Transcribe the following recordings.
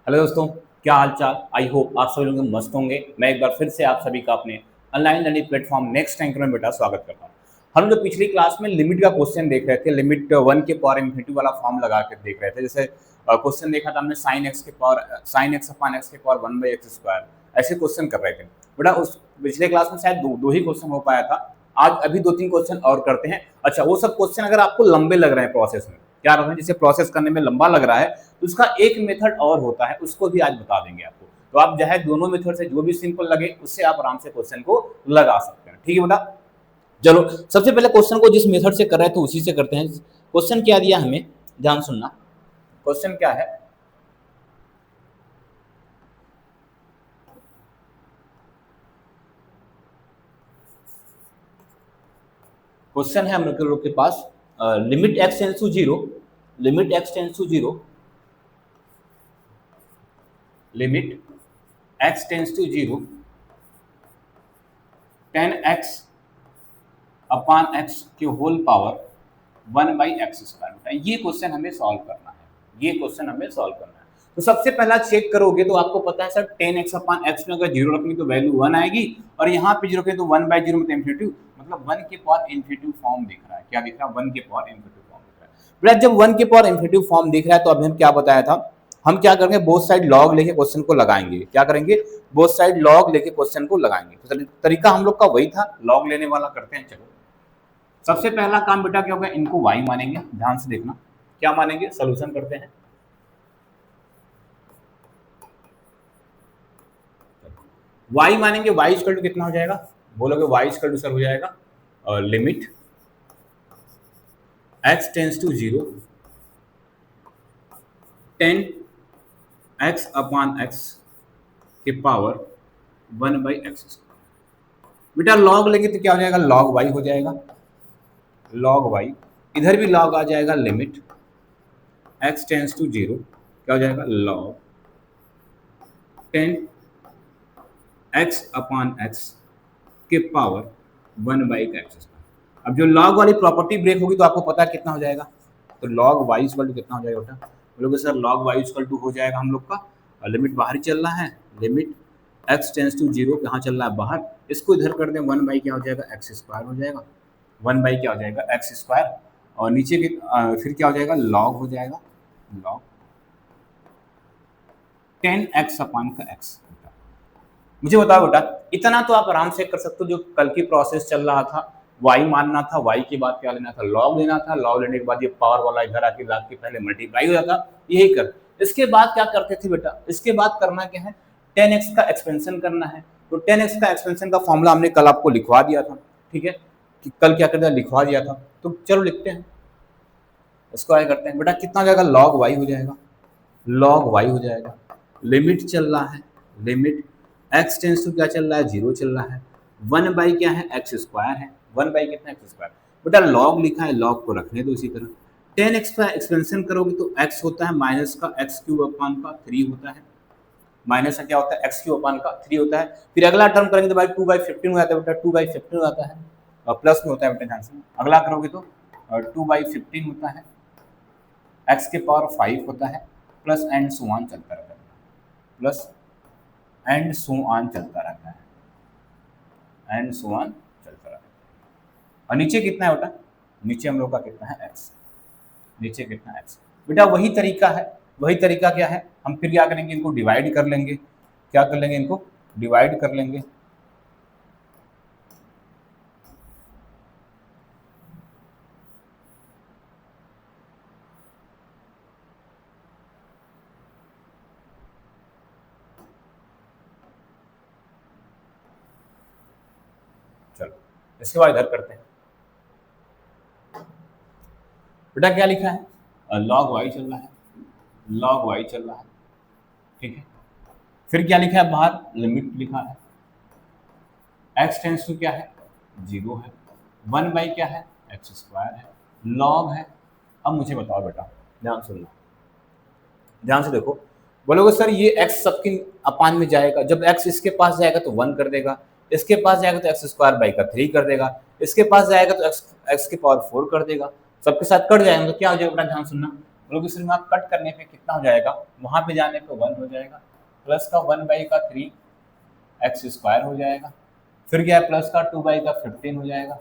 Hello दोस्तों, क्या हाल चाल। आई होप आप सभी लोग मस्त होंगे। मैं एक बार फिर से आप सभी का अपने online learning platform next anchor में बेटा स्वागत करता हूँ। हम लोग पिछली क्लास में लिमिट का क्वेश्चन देख रहे थे, लिमिट वन के पावर इन्फिनिटी वाला फॉर्म लगा के देख रहे थे। जैसे क्वेश्चन देखा था हमने साइन एक्स अपॉन एक्स के power one by x square, ऐसे क्वेश्चन कर रहे थे बेटा। उस पिछले क्लास में शायद दो ही क्वेश्चन हो पाया था। आज अभी दो तीन क्वेश्चन और करते हैं। अच्छा, वो सब क्वेश्चन अगर आपको लंबे लग रहे हैं प्रोसेस में, क्या रहा है जिसे प्रोसेस करने में लंबा लग रहा है, तो उसका एक मेथड और होता है, उसको भी आज बता देंगे आपको। तो आप जो है दोनों मेथड से जो भी सिंपल लगे उससे आप आराम से क्वेश्चन को लगा सकते हैं। ठीक है बेटा, चलो सबसे पहले क्वेश्चन को जिस मेथड से कर रहे हैं तो उसी से करते हैं। क्वेश्चन क्या दिया हमें, ध्यान सुनना। क्वेश्चन क्या है, क्वेश्चन है हम लोग के पास limit x tends to zero, limit x tends to zero, limit x tends to zero, 10x upon x के whole power one by x square. ये क्वेश्चन हमें सॉल्व करना है, ये क्वेश्चन हमें सॉल्व करना है। तो सबसे पहला चेक करोगे तो आपको पता है सर 10x अपॉन एक्स में अगर जीरो रखेंगे तो वैल्यू वन आएगी, और यहाँ पे जीरो रखेंगे तो वन बाई जीरो मतलब इन्फिनिटिव, मतलब वन के पावर इन्फिनिटिव फॉर्म दिख रहा है। क्या दिख रहा है? वन के पावर इन्फिनिटिव फॉर्म दिख रहा है। बेटा जब वन के पावर इन्फिनिटिव फॉर्म दिख रहा है तो अभी हम क्या बताया था, हम क्या करेंगे, बोथ साइड लॉग लेके क्वेश्चन को लगाएंगे। क्या करेंगे? बोथ साइड लॉग लेके क्वेश्चन को लगाएंगे। तो तरीका हम लोग का वही था, लॉग लेने वाला करते हैं। चलो सबसे पहला काम बेटा क्या होगा, इनको y मानेंगे। ध्यान से देखना, क्या मानेंगे, सोल्यूशन करते हैं। y मानेंगे, y इक्वल टू कितना हो जाएगा, बोलोगे y इक्वल टू सर हो जाएगा limit x tends to zero 10x upon x के power one by x square. बेटा लॉग लेंगे तो क्या हो जाएगा, लॉग y हो जाएगा, लॉग y। इधर भी लॉग आ जाएगा, limit x tends to zero क्या हो जाएगा, लॉग 10x अपॉन x के power one by x square. अब जो लॉग वाली प्रॉपर्टी ब्रेक होगी तो आपको पता है कितना हो जाएगा, तो लॉग y इक्वल टू कितना हो जाएगा बेटा, बोलोगे sir log y equal to हो जाएगा हम लोग का, लिमिट बाहर ही चल रहा है, limit x tends to zero कहाँ चल रहा है, बाहर। इसको इधर कर दें, वन बाई क्या हो जाएगा, एक्स स्क्वायर हो जाएगा, वन बाई क्या हो जाएगा, एक्स स्क्वायर। और नीचे के फिर क्या हो जाएगा, लॉग हो जाएगा, लॉग 10x अपॉन का x। मुझे बताओ बेटा, इतना तो आप आराम से कर सकते हो। जो कल की प्रोसेस चल रहा था, y मानना था, y के बाद क्या लेना था, लॉग लेना था, लॉग लेने के बाद ये पावर वाला इधर आके लाग के पहले मल्टीप्लाई हो जाता, यही कर। इसके बाद क्या करते थे बेटा, इसके बाद करना क्या है, 10x का एक्सपेंशन करना है। तो 10x का एक्सपेंशन का फॉर्मूला हमने कल आपको लिखवा दिया था, ठीक है, कि कल क्या कर दिया, लिखवा दिया था। तो चलो लिखते हैं, इसको आगे करते हैं। बेटा कितना हो जाएगा, लॉग y हो जाएगा, लॉग y हो जाएगा। लिमिट चल रहा है, लिमिट x टेंस टू क्या चल रहा है, जीरो चल रहा है, वन बाई क्या है, एक्स स्क्वायर है, वन बाई कितना, एक्स स्क्वायर। बेटा लॉग लिखा है, लॉग को रखने दो इसी तरह। 10x का एक्सपेंशन करोगे तो x होता है माइनस का एक्स क्यूब अपान का 3 होता है, माइनस का क्या होता है, एक्स क्यूब अपान का 3 होता है। फिर अगला टर्म करेंगे तो भाई 2/15 हो जाता है बेटा, 2/15 हो जाता है, और प्लस में होता है बेटा, ध्यान से। अगला करोगे तो 2/15 होता है, x के पावर 5 होता है, प्लस एंड सो ऑन चलता रहता है, प्लस एंड सो ऑन चलता रहता है, एंड सो ऑन चलता रहता है। और नीचे कितना है बेटा, नीचे हम लोग का कितना है, x, नीचे कितना x। बेटा वही तरीका है, वही तरीका क्या है, हम फिर क्या करेंगे, इनको डिवाइड कर लेंगे। क्या कर लेंगे, इनको डिवाइड कर लेंगे। चलो इसके बाद इधर करते हैं। बेटा क्या लिखा है, लॉग y चल रहा है, लॉग y चल रहा है, ठीक है। फिर क्या लिखा है, बाहर लिमिट लिखा है, x टेंस टू क्या है, जीरो है, वन बाई क्या है, एक्स स्क्वायर है, लॉग है। अब मुझे बताओ बेटा, ध्यान सुनना, ध्यान से देखो। बोलोगे सर ये x सबके अपान में जाएगा, जब x इसके पास जाएगा तो वन कर देगा, इसके पास जाएगा तो एक्स स्क्वायर बाई का 3 कर देगा, इसके पास जाएगा तो x के पावर 4 कर देगा, सबके साथ कट जाएगा तो क्या हो जाएगा बेटा, ध्यान सुनना, लोग इस में कट करने पे कितना हो जाएगा, वहां पे जाने पे 1 हो जाएगा, प्लस का 1/3 एक्स स्क्वायर हो जाएगा, फिर क्या है प्लस का 2/15 हो जाएगा,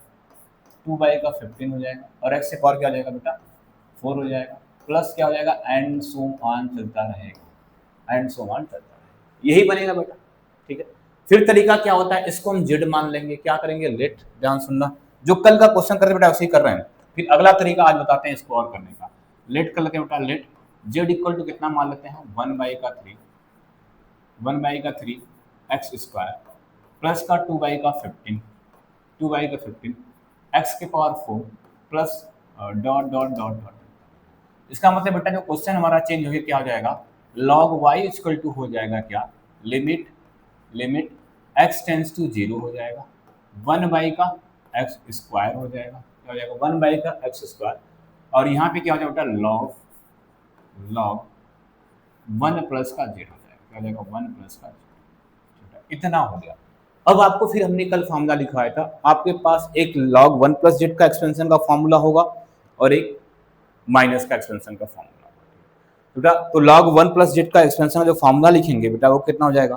2/15 हो जाएगा, और एक्स से पावर क्या हो जाएगा बेटा 4 हो जाएगा, प्लस क्या हो जाएगा एंड सो ऑन चलता रहेगा, एंड सो ऑन चलता रहेगा, यही बनेगा बेटा। ठीक है, फिर तरीका क्या होता है, इसको हम जेड मान लेंगे, क्या करेंगे लेट, ध्यान सुनना, जो कल का क्वेश्चन करते बेटा उसे कर रहे हैं। फिर अगला तरीका आज बताते हैं इसको और करने का, लेट कर लेते हैं बेटा, लेट जेड इक्वल टू कितना मान लेते हैं 1/3 एक्स स्क्वायर प्लस का 2/15 एक्स के power 4 plus dot dot dot dot. इसका मतलब बेटा जो क्वेश्चन हमारा चेंज हो गया क्या हो जाएगा, log y इक्वल टू हो जाएगा क्या, लिमिट x टेंस टू 0 हो जाएगा, 1 का एक्स स्क्वायर हो जाएगा, क्या हो जाएगा 1 का एक्स स्क्वायर, और यहाँ पे क्या हो जाएगा बेटा log 1 प्लस का जेड हो जाएगा, क्या हो जाएगा 1 प्लस का जेड, इतना हो गया। अब आपको फिर हमने कल फॉर्मूला लिखवाया था, आपके पास एक log 1 प्लस जेड का एक्सपेंशन का फॉर्मूला होगा और एक माइनस का एक्सपेंशन का फॉर्मूला बेटा, तो log 1 प्लस जेड का एक्सपेंशन का जो फॉर्मूला लिखेंगे बेटा वो कितना हो जाएगा,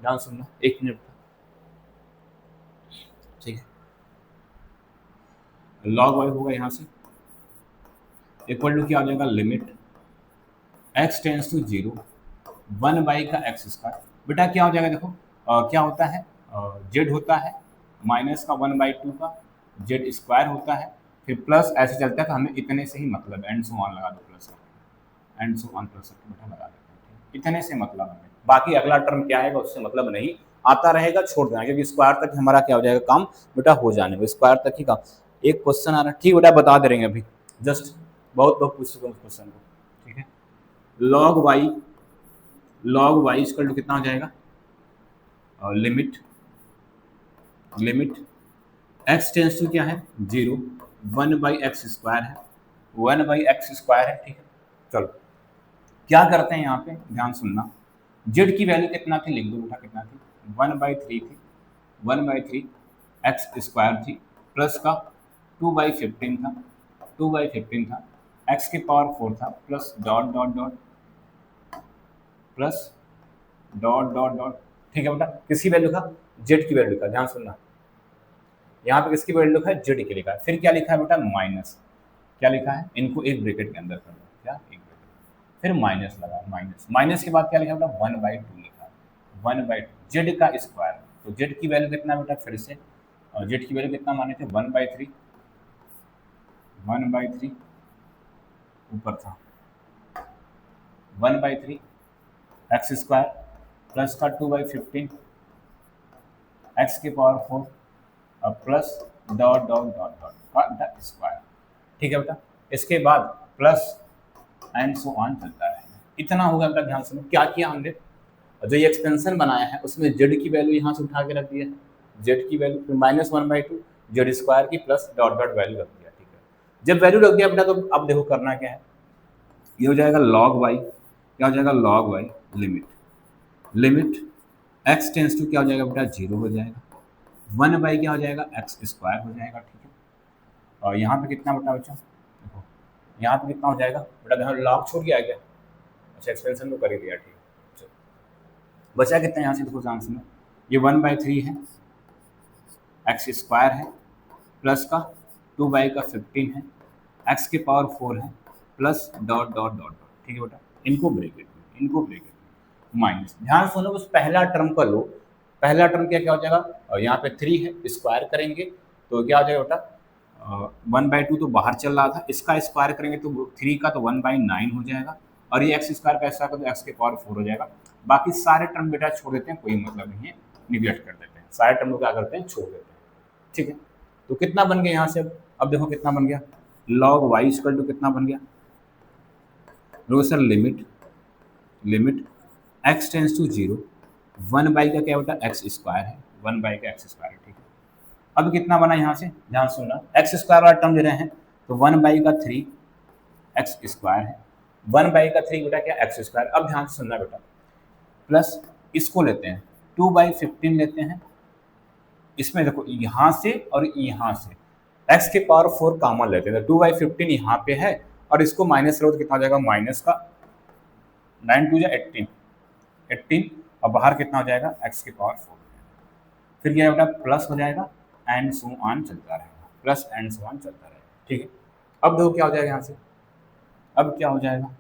ध्यान सुनना 1 मिनट, ठीक है, log y होगा यहाँ से इक्वल टू क्या हो जाएगा, लिमिट x टेंस टू 0 1 का एक्स स्क्वायर, बेटा क्या हो जाएगा देखो क्या होता है z होता है माइनस का 1/2 का z स्क्वायर होता है, फिर प्लस ऐसे चलता है, तो हमें इतने से ही मतलब एंड सो ऑन लगा दो, plus and so on plus बेटा लगा देते हैं, इतने से मतलब हमें, बाकी अगला टर्म क्या आएगा उससे मतलब नहीं, आता रहेगा छोड़ देना, क्योंकि स्क्वायर तक हमारा क्या हो जाएगा काम बेटा हो जाने में, स्क्वायर तक ही काम। एक क्वेश्चन आ रहा है, ठीक बेटा बता दे रहे हैं अभी, जस्ट बहुत बहुत पूछ चुके हैं उस क्वेश्चन को, ठीक है, log y इक्वल टू कितना हो जाएगा, लिमिट x टेंस टू क्या है 0 1/x स्क्वायर है, 1/x स्क्वायर है, ठीक है। चलो क्या करते हैं यहाँ पे, ध्यान सुनना, z की वैल्यू कितना थी लिख दो बेटा, कितना थी 1/3 थी, 1/3 एक्स स्क्वायर थी, प्लस का 2/15 था, 2/15 था, x के पावर 4 था, plus dot dot dot plus dot dot dot, ठीक है बेटा, किसकी वैल्यू था z की वैल्यू का, ध्यान सुनना, यहाँ पे किसकी वैल्यू लिखा है z की लिखा है, फिर क्या लिखा है बेटा माइनस, क्या लिखा है, इनको एक ब्रैकेट के अंदर कर दो, क्या एक ब्रैकेट, फिर माइनस लगा, माइनस के बाद क्या लिखा बेटा 1/2 लिखा, 1/2 जेड का स्क्वायर, तो जेड की वैल्यू कितना बेटा, फिर से जेड की वैल्यू कितना माने थे 1/3 ऊपर था 1/3 एक्स स्क्वायर प्लस का 2/15 एक्स के पावर 4 और plus dot dot dot dot का स्क्वायर, ठीक है बेटा, इसके बाद प्लस एंड सो ऑन चलता रहेगा, इतना होगा बेटा। ध्यान सुनो क्या किया हमने, जो ये एक्सपेंशन बनाया है उसमें जेड की वैल्यू यहाँ से उठा के रख दिया है, जेड की वैल्यू फिर -1/2 जेड स्क्वायर की प्लस डॉट डॉट वैल्यू रख दिया, ठीक है। जब वैल्यू रख दिया बेटा तो अब देखो करना क्या है, ये हो जाएगा log y, क्या हो जाएगा log y limit x tends to क्या हो जाएगा बेटा 0 हो जाएगा, 1 क्या हो जाएगा एक्स स्क्वायर हो जाएगा, ठीक है, और यहाँ पे कितना बेटा बच्चा देखो, यहाँ पे कितना हो जाएगा बेटा, देखो log छूट गया क्या, अच्छा एक्सपेंशन तो कर ही दिया, ठीक है, बचा कितना यहाँ से देखो ध्यान से, ये 1/3 है एक्स स्क्वायर है प्लस का 2/15 है एक्स के पावर 4 है प्लस डॉट डॉट डॉट, ठीक है बेटा, इनको ब्रैकेट माइनस, ध्यान सुनो उस पहला टर्म का लो, पहला टर्म क्या हो जाएगा, और यहाँ पे 3 है स्क्वायर करेंगे तो क्या हो जाएगा बेटा 1/2 तो बाहर चल रहा था, इसका स्क्वायर करेंगे तो 3 का तो 1/9 हो जाएगा, और ये एक्स स्क्वायर का स्क्वायर तो एक्स के पावर 4 हो जाएगा, बाकी सारे टर्म बेटा छोड़ देते हैं, कोई मतलब नहीं है, निगलेक्ट कर देते हैं, सारे टर्म को क्या करते हैं छोड़ देते हैं, ठीक है। तो कितना बन गया यहाँ से, अब देखो कितना बन गया, log y इक्वल टू कितना बन गया, देखो sir limit x tends to 0 1 का क्या बेटा एक्स स्क्वायर है, 1 का एक्स स्क्वायर है, ठीक है। अब कितना बना यहाँ से, ध्यान सुनना, एक्स स्क्वायर वाला टर्म ले रहे हैं तो 1 का 3 एक्स स्क्वायर है, 1 का 3 बेटा क्या एक्स स्क्वायर, अब ध्यान सुनना बेटा, प्लस इसको लेते हैं 2/15 लेते हैं, इसमें देखो यहाँ से और यहाँ से x के पावर 4 कॉमन लेते हैं, तो 2/15 यहाँ पे है और इसको माइनस करो तो कितना हो जाएगा, माइनस का 9 2 18, 18 और बाहर कितना हो जाएगा, x की पावर 4। फिर क्या बेटा, प्लस हो जाएगा एंड सो ऑन चलता रहेगा, प्लस एंड सो ऑन चलता रहेगा। ठीक है, अब देखो क्या हो जाएगा यहाँ से, अब क्या हो जाएगा,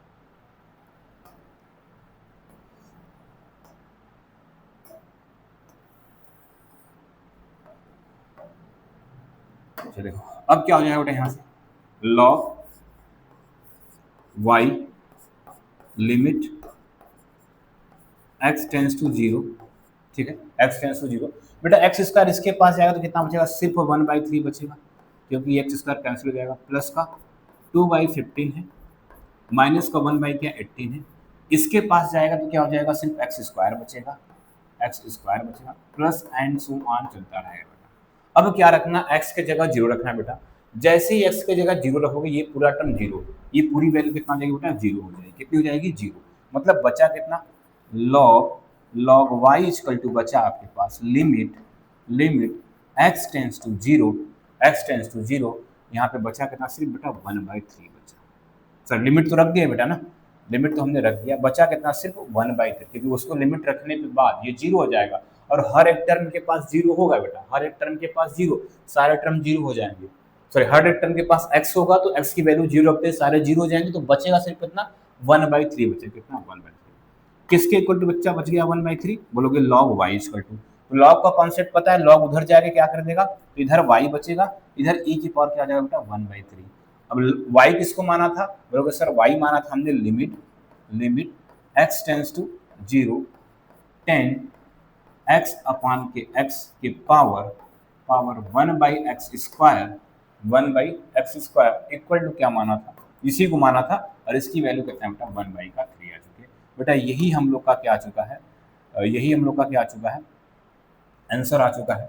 देखो अब क्या हो जाएगा बेटा, यहाँ से log y limit x tends to 0, ठीक है, x टेंस टू 0। बेटा एक्स स्क्वायर इसके पास जाएगा तो कितना बचेगा, सिर्फ 1/3 बचेगा, क्योंकि एक्स स्क्वायर कैंसिल हो जाएगा। प्लस का 2/15 है, माइनस का 1/18 है, इसके पास जाएगा तो क्या हो जाएगा, सिर्फ एक्स स्क्वायर बचेगा, एक्स स्क्वायर बचेगा, प्लस एंड सो ऑन चलता रहेगा बेटा। अब क्या रखना, एक्स के जगह 0 रखना बेटा। जैसे ही एक्स के जगह 0 रखोगे ये पूरा टर्म 0, ये पूरी वैल्यू कितना हो जाएगी बेटा, 0 हो जाएगी। कितनी हो जाएगी, 0। मतलब बचा कितना, log y इक्वल टू बचा आपके पास limit x tends to 0, x tends to 0, यहाँ पे बचा कितना, सिर्फ बेटा 1/3 बचा। सर लिमिट तो रख दिया बेटा ना, लिमिट तो हमने रख दिया, बचा कितना, सिर्फ 1/3, क्योंकि उसको लिमिट रखने के बाद ये 0 हो जाएगा और हर एक टर्म के पास 0 होगा बेटा, हर एक टर्म के पास 0, सारे टर्म 0 हो जाएंगे। सॉरी, हर एक टर्म के पास x होगा तो x की वैल्यू 0 रखते हैं, सारे 0 हो जाएंगे, तो बचेगा सिर्फ कितना, 1/3 बचेगा। कितना, 1/3। किसके इक्वल टू बच्चा बच गया 1/3, बोलोगे log y इक्वल टू, तो log का कॉन्सेप्ट पता है, log उधर जाके क्या कर देगा, तो इधर y बचेगा, इधर e की पावर क्या आ जाएगा बेटा, 1/3। अब y किसको माना था, बोलोगे सर y माना था हमने limit x tends to 0 10 x upon के x के power 1/x square, 1/x square equal to क्या माना था, इसी को माना था, और इसकी वैल्यू कितना है बेटा, 1/3 आ चुकी है बेटा। यही हम लोग का क्या आ चुका है, यही हम लोग का क्या आ चुका है, आंसर आ चुका है।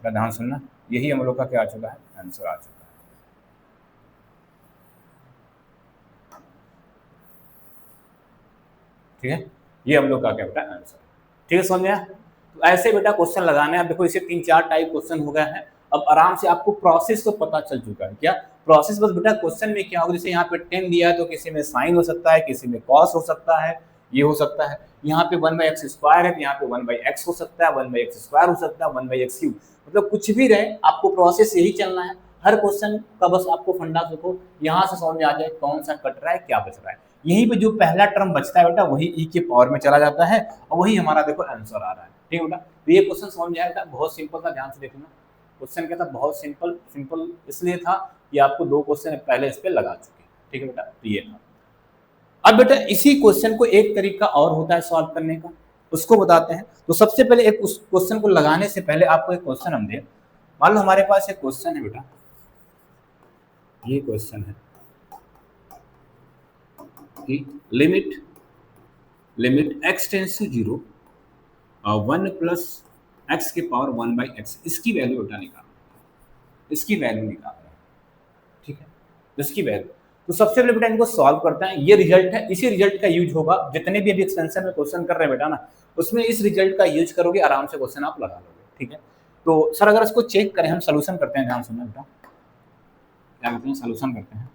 ध्यान सुनना, यही हम लोग का क्या आ चुका है, आंसर आ चुका है। ठीक है, ये हम लोग का क्या बेटा, आंसर। ठीक है, समझ में आया? तो ऐसे बेटा क्वेश्चन लगाने हैं। अब देखो इसे 3-4 टाइप क्वेश्चन हो गए हैं। अब आराम से आपको प्रोसेस तो पता चल चुका है। क्या प्रोसेस, बस बेटा क्वेश्चन में क्या होगा, जैसे यहाँ पे 10 दिया है तो किसी में साइन हो सकता है, किसी में कॉस हो सकता है, ये हो सकता है। यहाँ पे 1/x स्क्वायर है तो यहाँ पे 1/x हो सकता है, 1/x स्क्वायर हो सकता है, 1/x क्यूब, मतलब कुछ भी रहे, आपको प्रोसेस यही चलना है। हर क्वेश्चन का बस आपको फंडा देखो, यहाँ से समझ में आ जाए कौन सा कट रहा है, क्या बच रहा है। यहीं पे जो पहला टर्म बचता है बेटा वही ई के पावर में चला जाता है और वही हमारा देखो आंसर आ रहा है। ठीक है बेटा, तो ये क्वेश्चन समझ में आया था, बहुत सिंपल था, ध्यान से देखना। क्वेश्चन क्या था, बहुत सिंपल इसलिए था कि आपको 2 क्वेश्चन पहले इस पे लगा चुके। ठीक है बेटा, तो ये था। अब बेटा इसी क्वेश्चन को एक तरीका और होता है सॉल्व करने का, उसको बताते हैं। तो सबसे पहले एक उस क्वेश्चन को लगाने से पहले आपको एक क्वेश्चन हम दें। मान लो हमारे पास एक क्वेश्चन है बेटा, ये क्वेश्चन है कि limit x tends to 0 1 plus x के पावर 1/x, इसकी वैल्यू बेटा निकालना, इसकी वैल्यू निकालना। ठीक है, इसकी वैल्यू। तो सबसे पहले बेटा इनको सॉल्व करते हैं। ये रिजल्ट है, इसी रिजल्ट का यूज होगा जितने भी अभी एक्सटेंशन में क्वेश्चन कर रहे हैं बेटा ना, उसमें इस रिजल्ट का यूज करोगे, आराम से क्वेश्चन आप लगा लोगे। ठीक है, तो सर अगर इसको चेक करें, हम सोल्यूशन करते हैं, ध्यान सुनना बेटा, क्या करते हैं, सोल्यूशन करते हैं।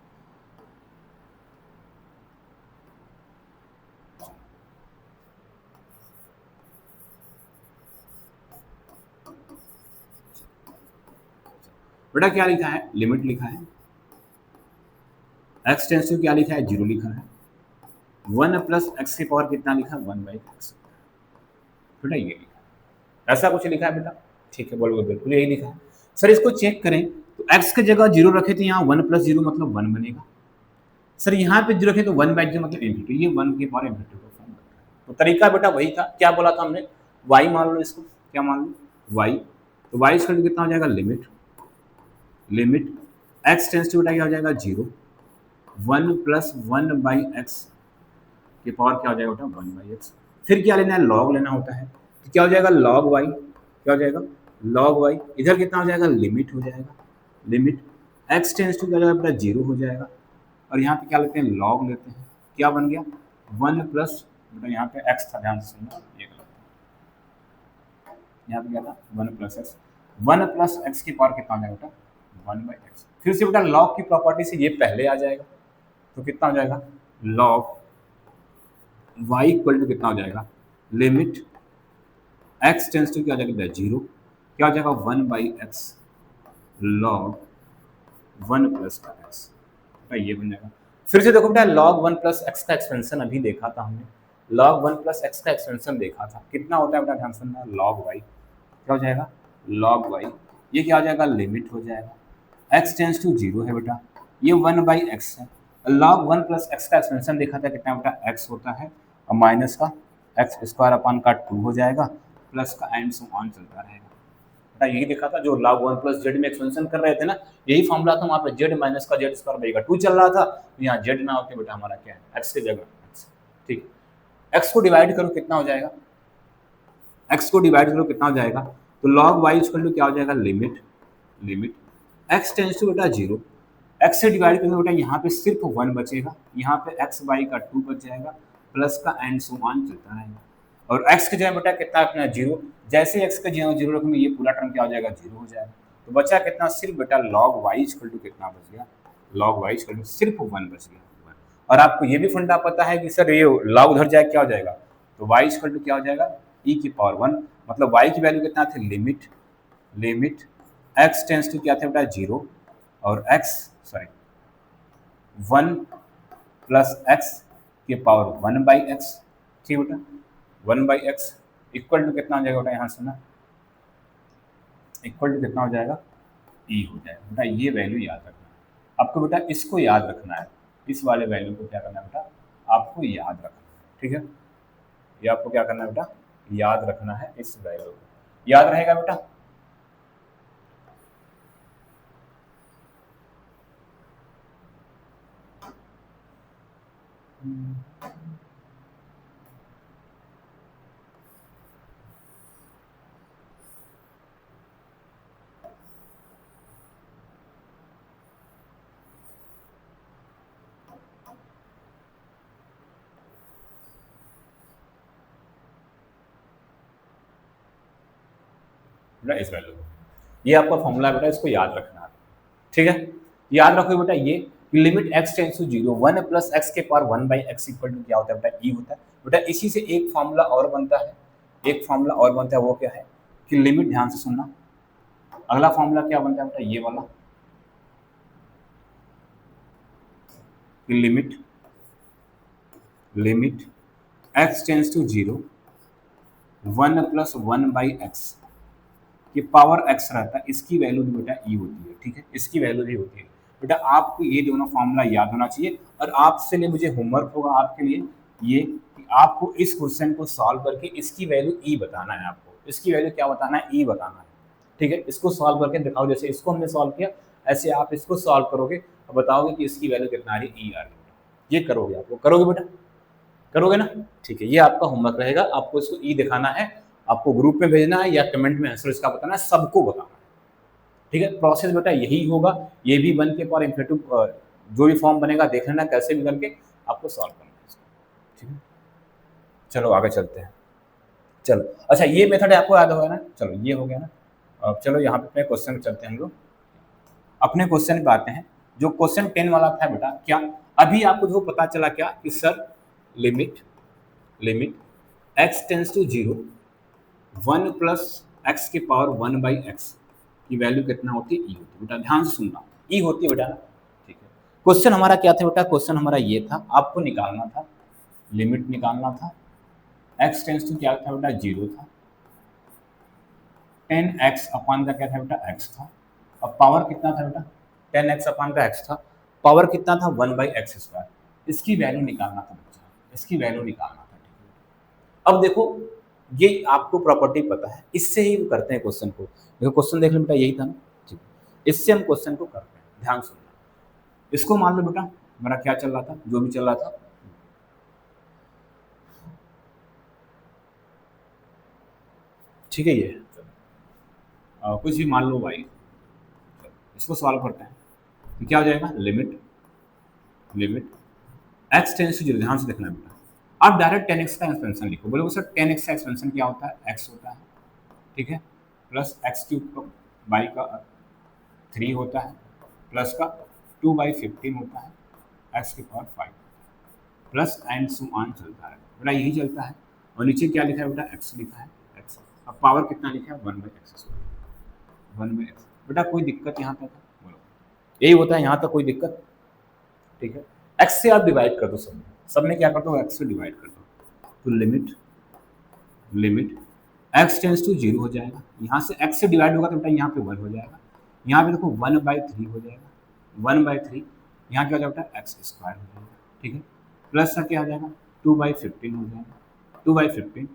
बेटा क्या लिखा है, लिमिट लिखा है, x टेंस टू क्या लिखा है, 0 लिखा है, 1 प्लस x की पावर कितना लिखा है, 1/x। बेटा ये लिखा है, ऐसा कुछ लिखा है बेटा। ठीक है, बोलोगे बिल्कुल यही लिखा है। सर इसको चेक करें तो x की जगह 0 रखे तो यहाँ 1 प्लस 0 मतलब 1 बनेगा। सर यहाँ पे 0 रखे तो 1/0 मतलब इनटू, ये 1 की पावर इनटू का फॉर्म बनता है। तो तरीका बेटा वही था, क्या बोला था हमने, y मान लो, इसको क्या मान लो, y, तो y इसका कितना हो जाएगा, लिमिट x टेंस टू क्या हो जाएगा, 0, 1 प्लस 1/x की पावर क्या हो जाएगा बेटा, 1/x। फिर क्या लेना है, लॉग लेना होता है, तो क्या हो जाएगा, log y, क्या हो जाएगा, log y, इधर कितना हो जाएगा, लिमिट हो जाएगा, लिमिट x टेंस टू क्या हो जाएगा बेटा, 0 हो जाएगा, और यहाँ पे क्या लेते हैं, log लेते हैं, क्या बन गया, 1 प्लस, बेटा यहाँ पे x था, ध्यान से सुनना, ये गलत है, यहाँ पे क्या था, 1 प्लस x, 1 प्लस x की पावर कितना हो जाएगा बेटा, 1/x। फिर से बेटा लॉग की प्रॉपर्टी से ये पहले आ जाएगा, तो कितना हो जाएगा लॉग वाई इक्वल टू कितना हो जाएगा लिमिट एक्स टेंस टू क्या हो जाएगा जीरो, क्या हो जाएगा 1/x लॉग 1 प्लस का एक्स, ये बन जाएगा। फिर से देखो बेटा log 1 प्लस एक्स का एक्सपेंशन अभी देखा था हमने, log 1 प्लस एक्स का एक्सपेंशन देखा था, कितना होता है बेटा ध्यान से सुनना, log y क्या हो जाएगा log y, ये क्या हो जाएगा लिमिट हो जाएगा x टेंस टू जीरो है बेटा, ये 1/x है, log 1 प्लस एक्स का एक्सपेंशन देखा था कितना बेटा x होता है और माइनस का एक्स स्क्वायर अपन का 2 हो जाएगा प्लस का एंड सो ऑन चलता रहेगा। बेटा यही देखा था जो log 1 प्लस जेड में एक्सपेंशन कर रहे थे ना, यही फॉर्मूला था, वहाँ पे जेड माइनस का जेड स्क्वायर बनेगा 2 चल रहा था, तो यहाँ जेड ना होके बेटा हमारा क्या है एक्स की जगह एक्स, ठीक, एक्स को डिवाइड करो कितना हो जाएगा, एक्स को डिवाइड करो कितना हो जाएगा, तो log y इक्वल टू क्या हो जाएगा limit limit x tends to बेटा जीरो, x से डिवाइड करेंगे बेटा यहाँ पे सिर्फ 1 बचेगा, यहाँ पे x y का 2 बच जाएगा प्लस का एंड सो ऑन चलता रहेगा, और x की जगह बेटा कितना अपना जीरो, जैसे x का जीरो रखेंगे ये पूरा टर्म क्या हो जाएगा जीरो हो जाएगा, तो बचा कितना सिर्फ बेटा log y इक्वल टू कितना बच गया, log y इक्वल टू सिर्फ 1 बच गया। और आपको ये भी फंडा पता है कि सर ये log उधर जाए क्या हो जाएगा, तो y इक्वल टू क्या हो जाएगा e की पावर 1, मतलब y की वैल्यू कितना थी limit limit x tends to क्या था बेटा जीरो और x सॉरी 1 प्लस x के पावर 1/x, ठीक बेटा 1/x इक्वल टू कितना हो जाएगा बेटा यहाँ से ना, इक्वल टू कितना हो जाएगा e हो जाएगा बेटा, ये वैल्यू याद रखना है आपको बेटा, इसको याद रखना है, इस वाले वैल्यू को क्या करना है बेटा आपको याद रखना है, ठीक है, ये आपको क्या करना है बेटा याद रखना है, इस वैल्यू को याद रहेगा बेटा। बेटा इस वैल्यू को, ये आपका फॉर्मूला बेटा, इसको याद रखना है, ठीक है, याद रखो बेटा ये limit x tends to zero 1 plus x के पावर 1/x इक्वल टू क्या होता है बेटा e होता है बेटा। इसी से एक फॉर्मूला और बनता है, एक फॉर्मूला और बनता है, वो क्या है कि लिमिट, ध्यान से सुनना, अगला फॉर्मूला क्या बनता है बेटा ये वाला, limit limit x tends to zero 1 plus 1/x कि पावर x रहता है, इसकी वैल्यू भी बेटा e होती है, ठीक है, इसकी वैल्यू भी होती है बेटा। आपको ये दोनों फॉर्मूला याद होना चाहिए, और आपसे लिए मुझे होमवर्क होगा आपके लिए ये कि आपको इस क्वेश्चन को सॉल्व करके इसकी वैल्यू e बताना है, आपको इसकी वैल्यू क्या बताना है e बताना है, ठीक है, इसको सॉल्व करके दिखाओ, जैसे इसको हमने सॉल्व किया ऐसे आप इसको सॉल्व करोगे और बताओगे कि इसकी वैल्यू कितना आ रही e आ रही, ये करोगे, आपको करोगे बेटा, करोगे ना, ठीक है, ये आपका होमवर्क रहेगा, आपको इसको ई दिखाना है, आपको ग्रुप में भेजना है या कमेंट में आंसर इसका बताना है, सबको बताना है, ठीक है, प्रोसेस बेटा यही होगा, ये भी बन के और इम्फेटिव जो भी फॉर्म बनेगा देख लेना कैसे भी करके आपको सॉल्व करना है, ठीक है, चलो आगे चलते हैं, चलो अच्छा ये मेथड आपको याद होगा ना, चलो ये हो गया ना, अब चलो यहाँ पे अपने क्वेश्चन चलते हैं हम लोग, अपने क्वेश्चन पे आते हैं, जो क्वेश्चन 10 वाला था बेटा, क्या अभी आपको जो पता चला क्या कि sir limit limit x tends to zero 1 plus x के पावर 1/x की वैल्यू कितना होती है e होती है बेटा, ध्यान से सुनना e होती है बेटा, ठीक है। क्वेश्चन हमारा क्या था बेटा, क्वेश्चन हमारा ये था, आपको निकालना था लिमिट, निकालना था x टेंस टू क्या था बेटा जीरो था, 10x अपान का क्या था बेटा x था, अब पावर कितना था बेटा 10x अपान का x था, पावर कितना था 1/x स्क्वायर, इसकी वैल्यू निकालना था बच्चा, इसकी वैल्यू निकालना था, ठीक है। अब देखो ये आपको प्रॉपर्टी पता है, इससे ही करते हैं क्वेश्चन को, देखो क्वेश्चन देख लो बेटा यही था ना, ठीक, इससे हम क्वेश्चन को करते हैं, ध्यान सुनना, इसको मान लो बेटा मेरा क्या चल रहा था, जो भी चल रहा था, ठीक है, ये कुछ भी मान लो भाई, इसको सॉल्व करते हैं, तो क्या हो जाएगा limit limit x tends to zero, ध्यान से देखना बेटा, आप डायरेक्ट 10x का एक्सपेंशन लिखो, बोलोगे सर 10x का एक्सपेंशन क्या होता है x होता है, ठीक है, प्लस एक्स क्यूब बाई का 3 होता है, प्लस का 2/15 होता है, एक्स की power 5 plus and so on चलता है बेटा, यही चलता है। और नीचे क्या लिखा है बेटा, एक्स लिखा है, एक्स। अब पावर कितना लिखा है, 1/x², 1/x। बेटा कोई दिक्कत यहाँ तक, बोलो यही होता है यहाँ तक, कोई दिक्कत? ठीक है, एक्स से आप डिवाइड कर दो, सब में क्या कर दो, एक्स से डिवाइड कर दो। तो लिमिट एक्स टेंस टू 0 हो जाएगा, यहाँ से एक्स से डिवाइड होगा तो बेटा यहाँ पे 1 हो जाएगा, यहाँ पे देखो 1/3 हो जाएगा, 1/3 यहाँ क्या हो जाएगा बेटा, x² हो जाएगा। ठीक है, प्लस का क्या हो जाएगा, 2/15 हो जाएगा, 2/15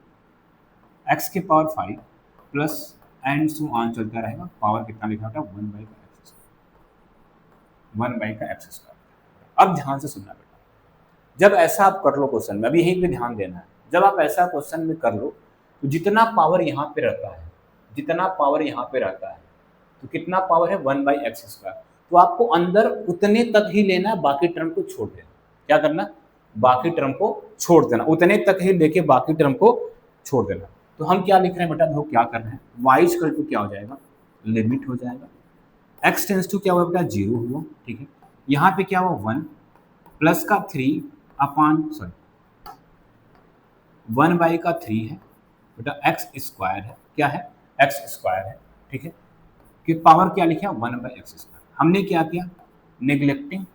x की power 5 plus and so on चलता रहेगा। पावर कितना लिखा होता है, 1/x²। अब ध्यान से सुनना बेटा, जब ऐसा आप कर लो क्वेश्चन में, अभी यहीं पे ध्यान देना है, जब आप ऐसा क्वेश्चन में कर लो तो जितना पावर यहाँ पे रहता है, जितना पावर यहाँ पे रहता है, तो कितना पावर है, 1/x²। तो आपको अंदर उतने तक ही लेना है, बाकी टर्म को छोड़ देना। क्या करना, बाकी टर्म को छोड़ देना, उतने तक ही लेके बाकी टर्म को छोड़ देना। तो हम क्या लिख रहे हैं बेटा, देखो क्या कर रहे हैं, y= क्या हो जाएगा, लिमिट हो जाएगा, x टेंस टू क्या हुआ बेटा, 0 हुआ। ठीक है, यहाँ पे क्या हुआ, 1 प्लस का 1/3 है बेटा, x² है, क्या है, x² है। ठीक है, कि पावर क्या लिखा, 1/x²। हमने क्या किया, neglecting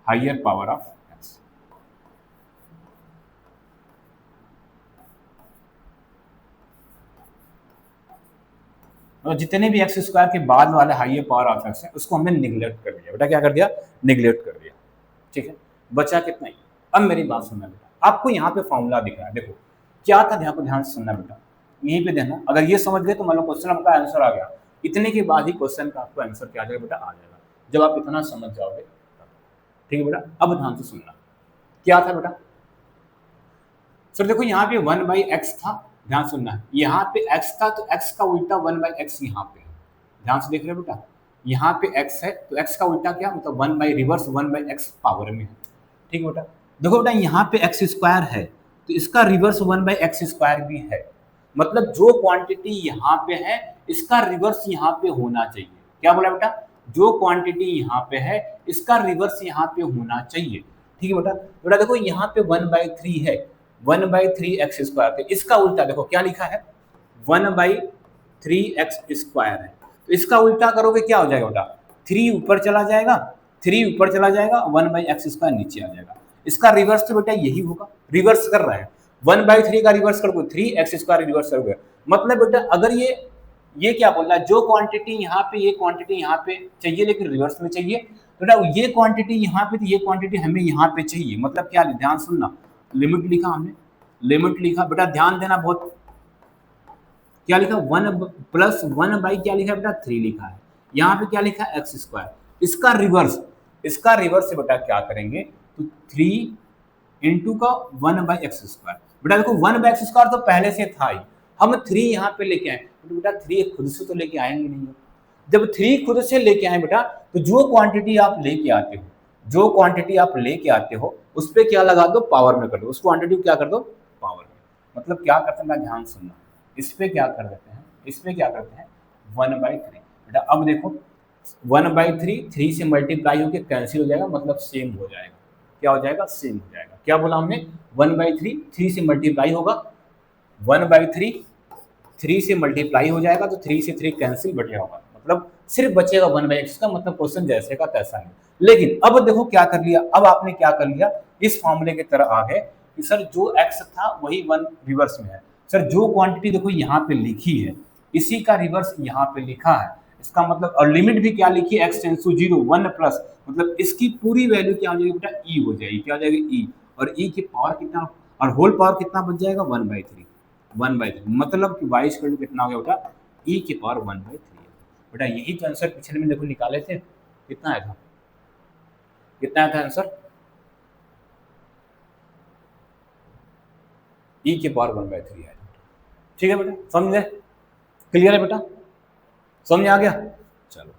higher power of x। और जितने भी x² के बाद वाले हायर पावर ऑफ x है उसको हमने निगलेक्ट कर दिया बेटा, क्या कर दिया, निगलेक्ट कर दिया। ठीक है, बचा कितना ही। अब मेरी बात सुनना बेटा, आपको यहाँ पे फॉर्मूला दिख रहा है, देखो क्या था, ध्यान से सुनना बेटा, यहीं पे देना। अगर ये समझ गए तो मान लो क्वेश्चन आपका आंसर आ गया, इतने के बाद ही क्वेश्चन का आपको आंसर क्या आ जाएगा बेटा, आ जाएगा, जब आप इतना समझ जाओगे। ठीक है बेटा, अब ध्यान से सुनना, क्या था बेटा, सर देखो यहाँ पे 1/x था, ध्यान सुनना है, यहाँ पे x था तो x का उल्टा 1/x यहाँ पे है, ध्यान से देख रहे हो बेटा, यहाँ पे x है तो x का उल्टा क्या, मतलब 1/x पावर में है। ठीक है बेटा, देखो बेटा यहाँ पे x² है तो इसका रिवर्स 1/x² भी है, मतलब जो क्वांटिटी यहाँ पे है इसका रिवर्स यहाँ पे होना चाहिए। क्या बोला बेटा, जो क्वांटिटी यहाँ पे है इसका रिवर्स यहाँ पे होना चाहिए। ठीक है बेटा, बेटा देखो यहाँ पे 1/3 है, 1/3x² है, इसका उल्टा देखो क्या लिखा है, 1/3x² है, तो इसका उल्टा करोगे क्या हो जाएगा बेटा, 3 ऊपर चला जाएगा, 3 ऊपर चला जाएगा, 1/x² नीचे आ जाएगा। इसका रिवर्स तो बेटा यही होगा, रिवर्स कर रहा है, 1/3 का रिवर्स करोगे 3x² रिवर्स करोगे, मतलब बेटा अगर ये क्या बोल रहा है, जो क्वांटिटी यहाँ पे, ये क्वांटिटी यहाँ पे चाहिए लेकिन रिवर्स में चाहिए, बेटा ये क्वांटिटी यहाँ पे, तो ये क्वांटिटी हमें यहाँ पे चाहिए, मतलब क्या, ध्यान सुनना, लिमिट लिखा हमने, लिमिट लिखा बेटा, ध्यान देना बहुत, क्या लिखा, 1 + 1 क्या लिखा बेटा, 3 लिखा है, यहाँ पे क्या लिखा है, x²। इसका रिवर्स से बेटा क्या करेंगे, तो 3 इंटू का 1/x²। बेटा देखो 1/x² तो पहले से था ही, हम 3 यहाँ पे लेके आए, तो बेटा 3 खुद से तो लेके आएंगे नहीं, जब 3 खुद से लेके आए बेटा, तो जो क्वांटिटी आप लेके आते हो उस पर क्या लगा दो, पावर में कर दो, उस क्वांटिटी को क्या कर दो, पावर में। मतलब क्या करते हैं, ध्यान सुनना, इस पे क्या करते हैं 1/3 बेटा। अब देखो 1/3 3 से मल्टीप्लाई होकर कैंसिल हो जाएगा, मतलब सेम हो जाएगा, क्या हो जाएगा, सेम हो जाएगा। क्या बोला हमने, 1/3 3 से मल्टीप्लाई होगा, 1/3 3 से मल्टीप्लाई हो जाएगा, तो 3 से 3 कैंसिल बच होगा, मतलब सिर्फ बचेगा 1/x का, मतलब क्वेश्चन जैसे का तैसा नहीं। लेकिन अब देखो क्या कर लिया, अब आपने क्या कर लिया, इस फॉर्मूले की तरह आ गए कि सर जो x था वही 1 रिवर्स में है, सर जो क्वांटिटी देखो यहाँ पे लिखी है इसी का रिवर्स यहाँ पे लिखा है, इसका मतलब, और लिमिट भी क्या लिखी है, x टेंस टू 0 1 प्लस, मतलब इसकी पूरी वैल्यू क्या हो जाएगी बेटा, e हो जाएगी, क्या हो जाएगी, e, और e की पावर कितना, और होल पावर कितना बच जाएगा, 1/3, मतलब कि y= कितना हो गया बेटा, e की पावर 1/3 बेटा। यही तो आंसर पिछले में देखो निकाले थे, कितना आया था, आंसर, e की पावर 1/3 है। ठीक है बेटा, समझ गए, क्लियर है बेटा, समझ आ गया। चलो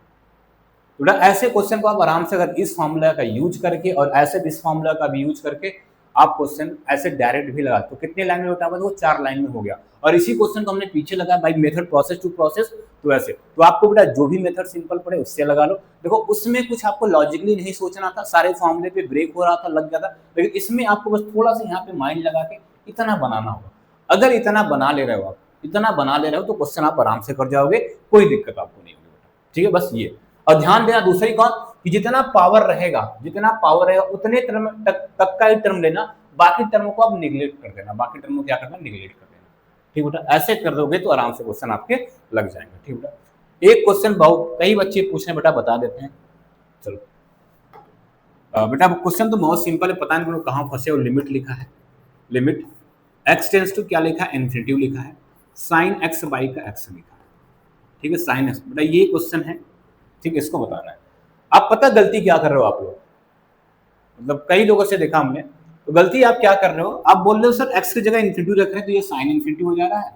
बेटा, ऐसे क्वेश्चन को आप आराम से अगर इस फॉर्मूला का यूज करके और ऐसे इस फॉर्मूला का भी यूज करके आप क्वेश्चन ऐसे डायरेक्ट भी लगा तो कितने लाइन में होता है वो 4 लाइन में हो गया। और इसी क्वेश्चन को हमने पीछे लगाया by method process to process, तो ऐसे तो आपको बेटा जो भी मेथड सिंपल पड़े उससे लगा लो। देखो उसमें कुछ आपको लॉजिकली नहीं सोचना था, सारे फॉर्मूले पे ब्रेक हो रहा था, लग जाता, लेकिन इसमें आपको बस थोड़ा सा यहाँ पे माइंड लगा के इतना बनाना होगा। अगर इतना बना ले रहे हो आप, इतना बना ले रहे हो तो क्वेश्चन आप आराम से कर जाओगे, कोई दिक्कत आपको नहीं होगी। ठीक है, बस ये। और ध्यान देना दूसरी कौन कि जितना पावर रहेगा उतने टर्म तक का ही टर्म लेना, बाकी टर्मों को आप निगलेक्ट कर देना, बाकी टर्मों को क्या करना, निगलेक्ट कर देना। ठीक बेटा, ऐसे कर दोगे तो आराम से क्वेश्चन आपके लग जाएंगे। ठीक बेटा, एक क्वेश्चन बहुत कई बच्चे पूछ रहे हैं बेटा, बता देते हैं। चलो बेटा क्वेश्चन तो बहुत सिंपल है, पता नहीं कहाँ फंसे हो। लिमिट लिखा है, लिमिट x टेंस टू क्या लिखा है, इन्फिनिटिव लिखा है, साइन x बाई का x लिखा है। ठीक है, साइन x बेटा ये क्वेश्चन है। ठीक है, इसको बताना है। आप पता गलती क्या कर रहे हो आप लोग, मतलब कई लोगों से देखा हमने, तो गलती आप क्या कर रहे हो, आप बोल रहे हो सर x की जगह इन्फिनिटिव रख रहे हैं तो ये साइन इन्फिनिटिव हो जा रहा है,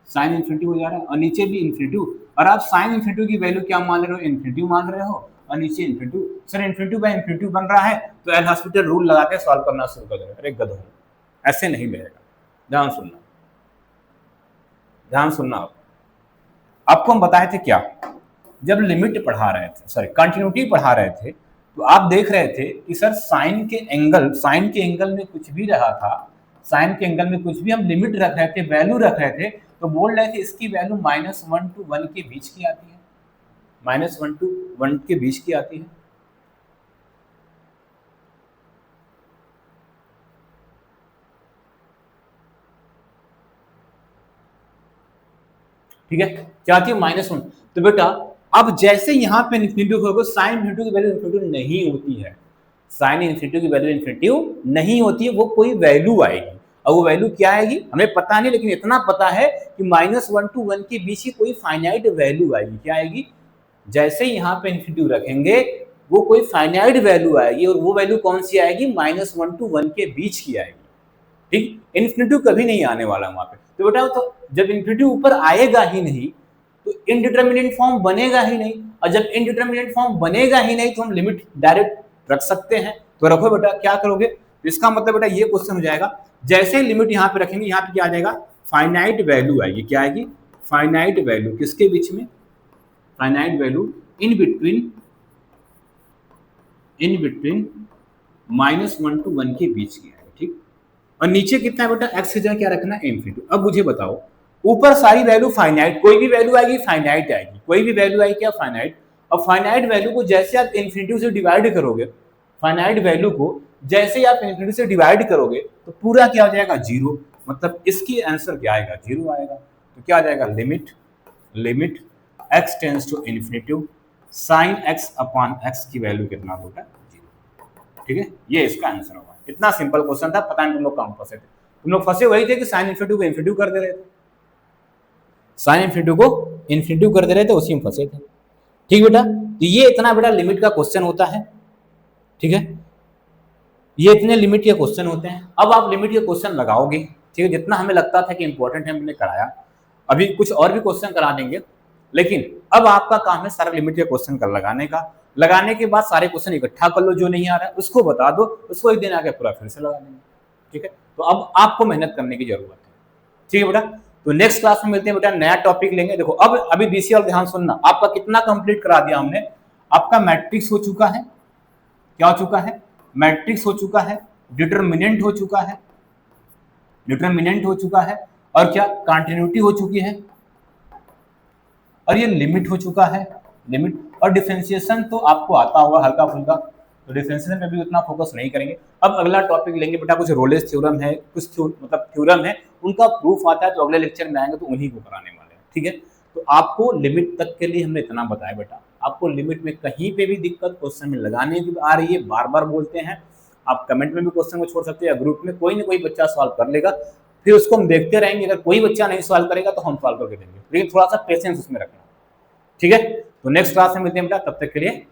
साइन इन्फिनिटिव हो जा रहा है, और नीचे भी इन्फिनिटिव, और आप साइन इन्फिनिटिव की वैल्यू क्या मान रहे हो, इन्फिनिटिव मान रहे हो, और नीचे infinitive. Sir infinitive by infinitive बन रहा है तो एल हॉस्पिटल रूल लगा के सॉल्व करना शुरू कर दो। अरे गधो, ऐसे नहीं मिलेगा। ध्यान सुनना, ध्यान सुनना। आपको हम बताए थे क्या, जब लिमिट पढ़ा रहे थे, सॉरी कंटिन्यूटी पढ़ा रहे थे, तो आप देख रहे थे कि सर साइन के एंगल में कुछ भी रहा था, साइन के एंगल में कुछ भी हम लिमिट रख रहे थे, वैल्यू रख रहे थे, तो बोल रहे थे इसकी वैल्यू -1 to 1 के बीच की आती है, -1 to 1 के बीच की आती है। ठीक है, क्या आती है, -1। तो बेटा अब जैसे यहाँ पे इन्फिनिटिव होगा, साइन इन्फिनिटिव की वैल्यू इन्फिनिटिव नहीं होती है, साइन इन्फिनिटिव की वैल्यू इन्फिनिटिव नहीं होती है, वो कोई वैल्यू आएगी। और वो वैल्यू क्या आएगी हमें पता नहीं, लेकिन इतना पता है कि -1 to 1 के बीच की कोई फाइनाइट वैल्यू आएगी। क्या आएगी, जैसे यहाँ पे इन्फिनिटिव रखेंगे वो कोई फाइनाइट वैल्यू आएगी, और वो वैल्यू कौन सी आएगी, -1 to 1 के बीच की आएगी। ठीक, इन्फिनिटिव कभी नहीं आने वाला वहां पे। तो बेटा तो जब इन्फिनिटिव ऊपर आएगा ही नहीं तो इनडिटरमिनेट फॉर्म बनेगा ही नहीं, और जब इनडिटरमिनेट फॉर्म बनेगा ही नहीं तो हम लिमिट डायरेक्ट रख सकते हैं। तो रखो बेटा, क्या करोगे, इसका मतलब बेटा ये क्वेश्चन हो जाएगा, जैसे लिमिट यहाँ पे रखेंगे, यहाँ पे क्या आ जाएगा, फाइनाइट वैल्यू आएगी। क्या आएगी, फाइनाइट वैल्यू, किसके बीच में, finite value in between -1 to 1 के बीच की आएगी। ठीक, और नीचे कितना है बेटा, x की जगह क्या रखना है, इन्फिनिटी। अब मुझे बताओ, ऊपर सारी वैल्यू फाइनाइट, कोई भी वैल्यू आएगी फाइनाइट आएगी, कोई भी वैल्यू आएगी क्या, फाइनाइट। और फाइनाइट वैल्यू को जैसे आप इन्फिनिटी से डिवाइड करोगे, फाइनाइट वैल्यू को जैसे आप इन्फिनिटी से डिवाइड करोगे तो पूरा क्या हो जाएगा, 0। मतलब इसकी आंसर क्या आएगा, 0 आएगा। तो क्या आ जाएगा, limit x tends to infinity sine x upon x की वैल्यू कितना होगा, 0। ठीक है, ये इसका आंसर होगा। इतना सिंपल क्वेश्चन था, पता नहीं तुम लोग कहाँ फंसे थे। तुम लोग फंसे वही थे कि साइन इन्फिनिटी को इन्फिनिटी कर दे रहे थे, साइन इन्फिनिटी को इन्फिनिटी कर दे रहे थे, उसी में फंसे थे। ठीक बेटा, तो ये इतना बेटा लिमिट का क्वेश्चन होता है। ठीक है, ये इतने लिमिट के क्वेश्चन होते हैं। अब आप लिमिट के क्वेश्चन लगाओगे, ठीक है, जितना हमें लगता था कि इंपॉर्टेंट है हमने कराया, अभी कुछ और भी क्वेश्चन करा देंगे, लेकिन अब आपका काम है सारा लिमिट के क्वेश्चन कर लगाने का। लगाने के बाद सारे क्वेश्चन इकट्ठा कर लो, जो नहीं आ रहा है उसको बता दो, उसको एक दिन आके पूरा फिर से लगा देंगे। ठीक है, तो अब आपको मेहनत करने की जरूरत है। ठीक है बेटा, तो नेक्स्ट क्लास में मिलते हैं बेटा, नया टॉपिक लेंगे। देखो अब अभी बीसीए और ध्यान सुनना, आपका कितना कंप्लीट करा दिया हमने, आपका मैट्रिक्स हो चुका है, क्या हो चुका है, मैट्रिक्स हो चुका है, डिटरमिनेंट हो चुका है, डिटरमिनेंट हो चुका है, और क्या कंटिन्यूटी हो चुकी है, और ये लिमिट हो चुका है, लिमिट। और डिफरेंशिएशन तो आपको आता होगा हल्का फुल्का, तो डिफरेंशिएशन में भी उतना फोकस नहीं करेंगे। अब अगला टॉपिक लेंगे बेटा, कुछ रोलेस थ्योरम है, कुछ मतलब थ्योरम है, उनका प्रूफ आता है, तो अगले लेक्चर में आएंगे तो उन्हीं को कराने वाले हैं। ठीक है, तो आपको लिमिट तक के लिए हमने इतना बताया बेटा। आपको लिमिट में कहीं पे भी दिक्कत क्वेश्चन में लगाने की आ रही है, बार बार बोलते हैं, आप कमेंट में भी क्वेश्चन को छोड़ सकते हैं, ग्रुप में कोई ना कोई बच्चा सॉल्व कर लेगा, फिर उसको हम देखते रहेंगे। अगर कोई बच्चा नहीं सॉल्व करेगा तो हम सॉल्व करके देंगे, लेकिन थोड़ा सा पेशेंस उसमें रखना। ठीक है, तो नेक्स्ट क्लास में मिलते हैं बेटा, तब तक के लिए